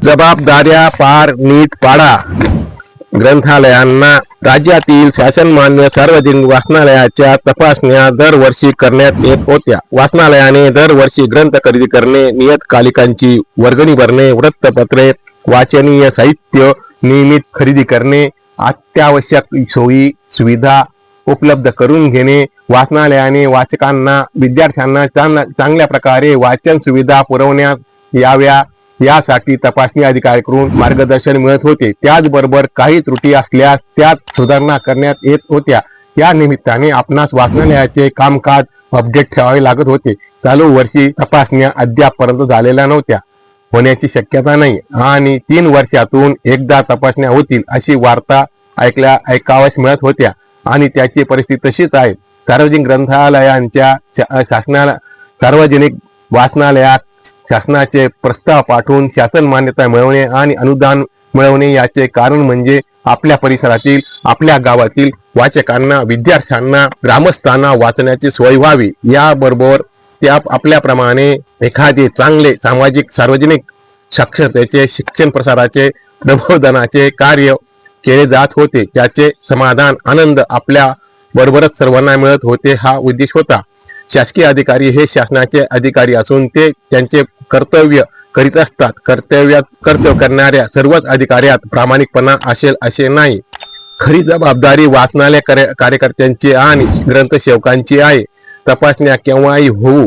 जबाबदाऱ्या पार नीट पाडा. ग्रंथालयांना राज्यातील शासनमान्य सार्वजनिक वाचनालयाच्या तपासण्या दरवर्षी करण्यात येत होत्या. वाचनालयाने दरवर्षी ग्रंथ खरेदी करणे, नियतकालिकांची वर्गणी भरणे, वृत्तपत्रे, वाचनीय साहित्य नियमित खरेदी करणे, अत्यावश्यक सोयी सुविधा उपलब्ध करून घेणे, वाचनालयाने वाचकांना विद्यार्थ्यांना चांगल्या प्रकारे वाचन सुविधा पुरवण्यात याव्या यासाठी तपासणी अधिकाऱ्यांकडून मार्गदर्शन मिळत होते. त्याचबरोबर काही त्रुटी असल्यास त्यात सुधारणा करण्यात येत होत्या. या निमित्ताने आपणास वाचनालयाचे कामकाज अपडेट ठेवावे लागत होते. चालू वर्षी तपासण्या अद्यापपर्यंत झालेल्या नव्हत्या, होण्याची शक्यता नाही आणि 3 वर्षातून एकदा तपासण्या होतील अशी वार्ता ऐकावयास मिळत होत्या आणि त्याची परिस्थिती तशीच आहे. सार्वजनिक ग्रंथालयांच्या सार्वजनिक वाचनालयात शासनाचे प्रस्ताव पाठवून शासन मान्यता मिळवणे आणि अनुदान मिळवणे याचे कारण म्हणजे आपल्या परिसरातील, आपल्या गावातील वाचकांना, विद्यार्थ्यांना, ग्रामस्थांना वाचण्याची सोय व्हावी. याबरोबर त्या आपल्याप्रमाणे एखादे चांगले सामाजिक सार्वजनिक साक्षरतेचे, शिक्षण प्रसाराचे, प्रबोधनाचे कार्य केले जात होते. त्याचे समाधान, आनंद आपल्या बरोबरच सर्वांना मिळत होते हा उद्देश होता. शासकीय अधिकारी हे शासनाचे अधिकारी असून ते त्यांचे कर्तव्य करीत असतात. कर्तव्य करणाऱ्या सर्वच अधिकाऱ्यात प्रामाणिकपणा असेल असे नाही. खरी जबाबदारी वाचनालय कार्यकर्त्यांची आणि ग्रंथसेवकांची आहे. तपासण्या केव्हाही होऊ,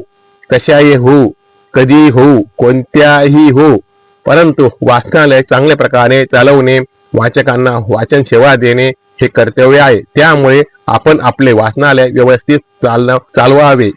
कशाही होऊ, कधीही होऊ, कोणत्याही होऊ, परंतु वाचनालय चांगल्या प्रकारे चालवणे, वाचकांना वाचन सेवा देणे हे कर्तव्य आहे. त्यामुळे आपण आपले वाचनालय व्यवस्थित चालवावे.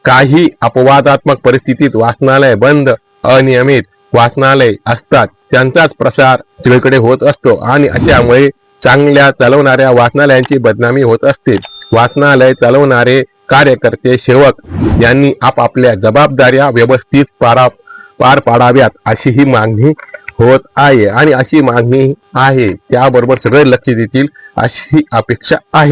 काही अपवादात्मक परिस्थितीत वाचनालय बंद, अनियमित वाचनालय असतात, त्यांचाच प्रसार सगळीकडे होत असतो आणि अशामुळे चांगल्या चालवणाऱ्या वाचनालयांची बदनामी होत असते. वाचनालय चालवणारे कार्यकर्ते, सेवक यांनी आपापल्या जबाबदाऱ्या व्यवस्थित पार पाडाव्यात अशी ही मागणी होत आहे आणि अशी मागणी आहे. त्याबरोबर सगळे लक्ष देतील अशी अपेक्षा आहे.